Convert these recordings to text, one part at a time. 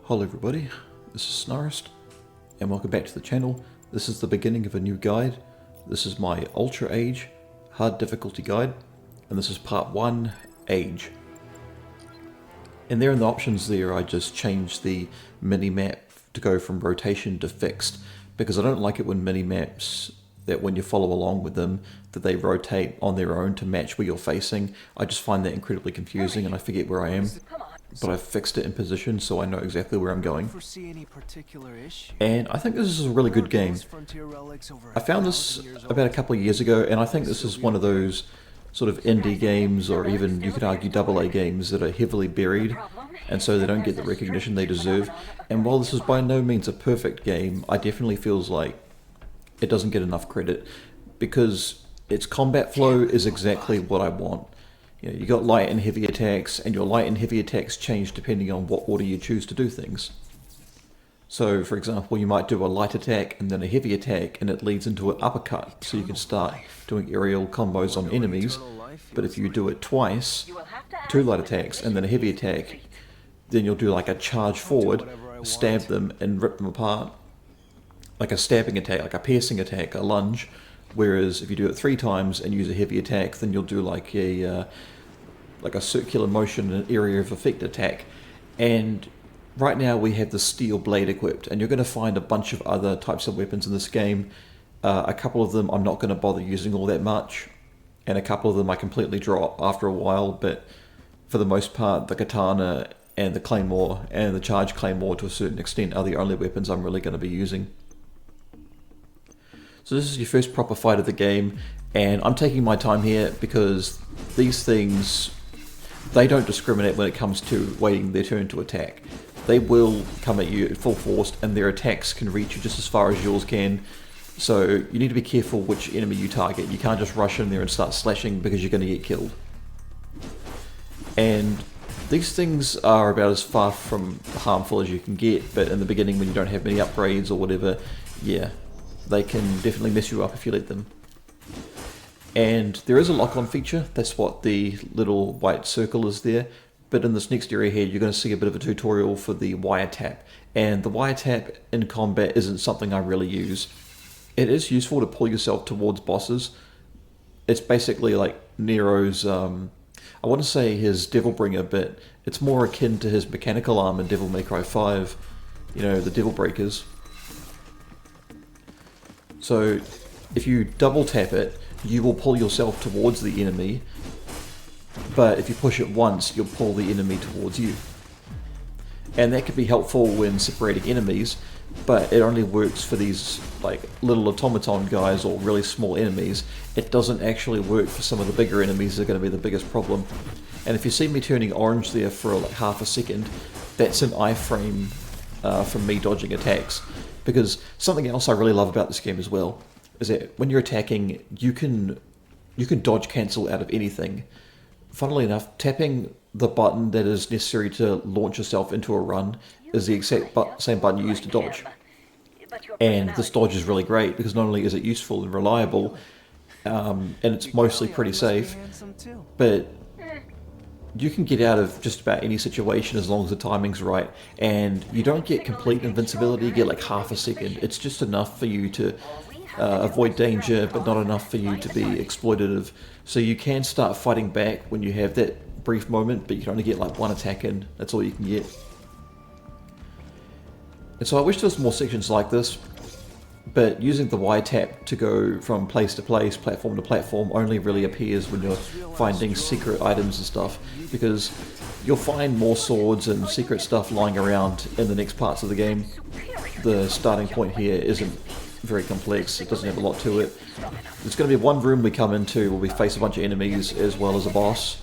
Hello everybody, this is Snarist, and welcome back to the channel. This is the beginning of a new guide. This is my Ultra Age Hard Difficulty Guide, and this is part 1, Age. And there in the options there, I just changed the mini-map to go from rotation to fixed, because I don't like it when mini-maps, that when you follow along with them, that they rotate on their own to match where you're facing. I just find that incredibly confusing and I forget where I am. But I've fixed it in position so I know exactly where I'm going. And I think this is a really good game. I found this about a couple of years ago, and I think this is one of those sort of indie games, or even you could argue AA games, that are heavily buried, and so they don't get the recognition they deserve. And while this is by no means a perfect game, I definitely feels like it doesn't get enough credit, because its combat flow is exactly what I want. You know, you got light and heavy attacks, and your light and heavy attacks change depending on what order you choose to do things. So, for example, you might do a light attack and then a heavy attack, and it leads into an uppercut, so you can start doing aerial combos on enemies. But if you do it twice, 2 light attacks and then a heavy attack, then you'll do like a charge forward, stab them and rip them apart. Like a stabbing attack, like a piercing attack, a lunge. Whereas if you do it 3 times and use a heavy attack, then you'll do like a circular motion, an area of effect attack. And right now we have the steel blade equipped, and you're going to find a bunch of other types of weapons in this game. A couple of them I'm not going to bother using all that much, and a couple of them I completely drop after a while, but for the most part the katana and the claymore and the charge claymore to a certain extent are the only weapons I'm really going to be using. So this is your first proper fight of the game, and I'm taking my time here because these things, they don't discriminate when it comes to waiting their turn to attack. They will come at you at full force, and their attacks can reach you just as far as yours can. So you need to be careful which enemy you target. You can't just rush in there and start slashing because you're going to get killed. And these things are about as far from harmful as you can get, but in the beginning when you don't have many upgrades or whatever, yeah, they can definitely mess you up if you let them. And there is a lock-on feature, that's what the little white circle is there. But in this next area here, you're going to see a bit of a tutorial for the wiretap. And the wiretap in combat isn't something I really use. It is useful to pull yourself towards bosses. It's basically like Nero's, I want to say his Devilbringer, but it's more akin to his mechanical arm in Devil May Cry 5. You know, the Devil Breakers. So if you double tap it, you will pull yourself towards the enemy, but if you push it once, you'll pull the enemy towards you. And that can be helpful when separating enemies, but it only works for these like little automaton guys or really small enemies. It doesn't actually work for some of the bigger enemies that are going to be the biggest problem. And if you see me turning orange there for like half a second, that's an iframe from me dodging attacks. Because something else I really love about this game as well is that when you're attacking, you can dodge cancel out of anything. Funnily enough, tapping the button that is necessary to launch yourself into a run is the exact same button you use to dodge. And this dodge is really great because not only is it useful and reliable, and it's mostly pretty safe, but you can get out of just about any situation as long as the timing's right, and you don't get complete invincibility, you get like half a second. It's just enough for you to avoid danger, but not enough for you to be exploitative. So you can start fighting back when you have that brief moment, but you can only get like 1 attack in. That's all you can get. And so I wish there was more sections like this, but using the Y tap to go from place to place, platform to platform, only really appears when you're finding secret items and stuff, because you'll find more swords and secret stuff lying around in the next parts of the game. The starting point here isn't very complex, it doesn't have a lot to it. There's going to be one room we come into where we face a bunch of enemies as well as a boss,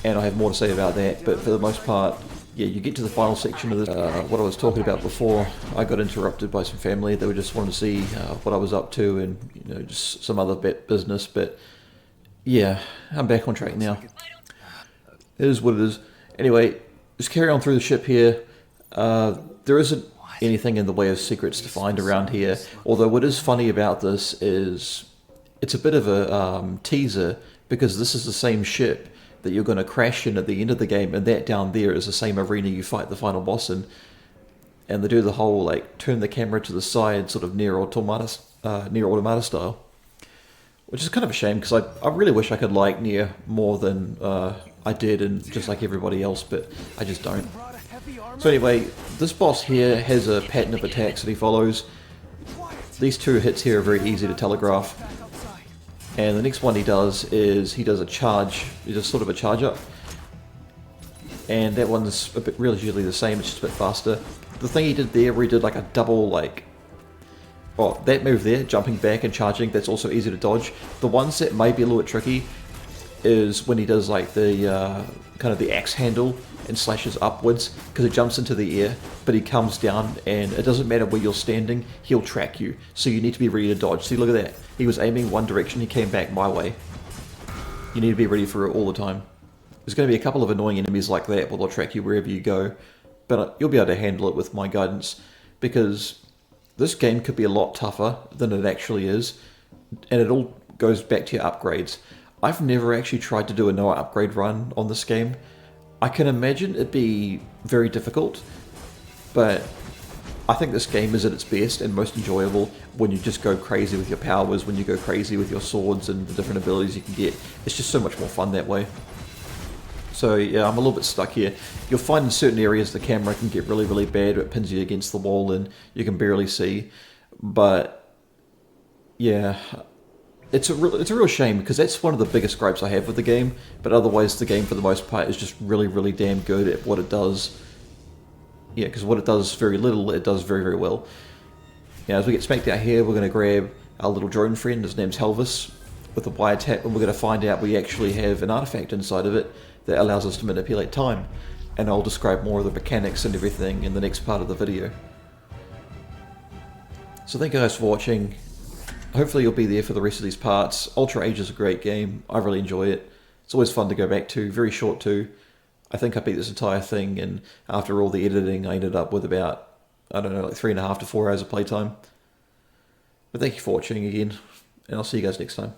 and I have more to say about that, but for the most part, yeah, you get to the final section of this. What I was talking about before, I got interrupted by some family. They were just wanting to see what I was up to and, you know, just some other business. But yeah, I'm back on track now. It is what it is. Anyway, just carry on through the ship here. There isn't anything in the way of secrets to find around here. Although what is funny about this is it's a bit of a teaser, because this is the same ship that you're going to crash in at the end of the game, and that down there is the same arena you fight the final boss in. and they do the whole like turn the camera to the side, sort of near automata style, which is kind of a shame because I really wish I could like Nier more than I did, and just like everybody else, but I just don't. So anyway, this boss here has a pattern of attacks that he follows. These 2 hits here are very easy to telegraph, and the next one he does is he does a charge. He does sort of a charge up, and that one's a bit really usually the same. It's just a bit faster. The thing he did there, where he did like a double like. Oh, that move there, jumping back and charging, that's also easy to dodge. The ones that may be a little bit tricky is when he does like the kind of the axe handle and slashes upwards, because it jumps into the air, but he comes down and it doesn't matter where you're standing, he'll track you. So you need to be ready to dodge. See, look at that. He was aiming one direction, he came back my way. You need to be ready for it all the time. There's going to be a couple of annoying enemies like that where they'll track you wherever you go, but you'll be able to handle it with my guidance, because this game could be a lot tougher than it actually is, and it all goes back to your upgrades. I've never actually tried to do a no upgrade run on this game. I can imagine it'd be very difficult, but I think this game is at its best and most enjoyable when you just go crazy with your powers, when you go crazy with your swords and the different abilities you can get. It's just so much more fun that way. So yeah, I'm a little bit stuck here. You'll find in certain areas the camera can get really, really bad. It pins you against the wall and you can barely see. But yeah, it's a real shame, because that's one of the biggest gripes I have with the game. But otherwise, the game for the most part is just really, really damn good at what it does. Yeah, because what it does very little, it does very, very well. Yeah, as we get smacked out here, we're going to grab our little drone friend. His name's Helvis, with a wiretap, and we're going to find out we actually have an artifact inside of it that allows us to manipulate time. And I'll describe more of the mechanics and everything in the next part of the video. So thank you guys for watching. Hopefully you'll be there for the rest of these parts. Ultra Age is a great game. I really enjoy it. It's always fun to go back to. Very short too. I think I beat this entire thing, and after all the editing I ended up with about, I don't know, like 3.5 to 4 hours of playtime. But thank you for watching again, and I'll see you guys next time.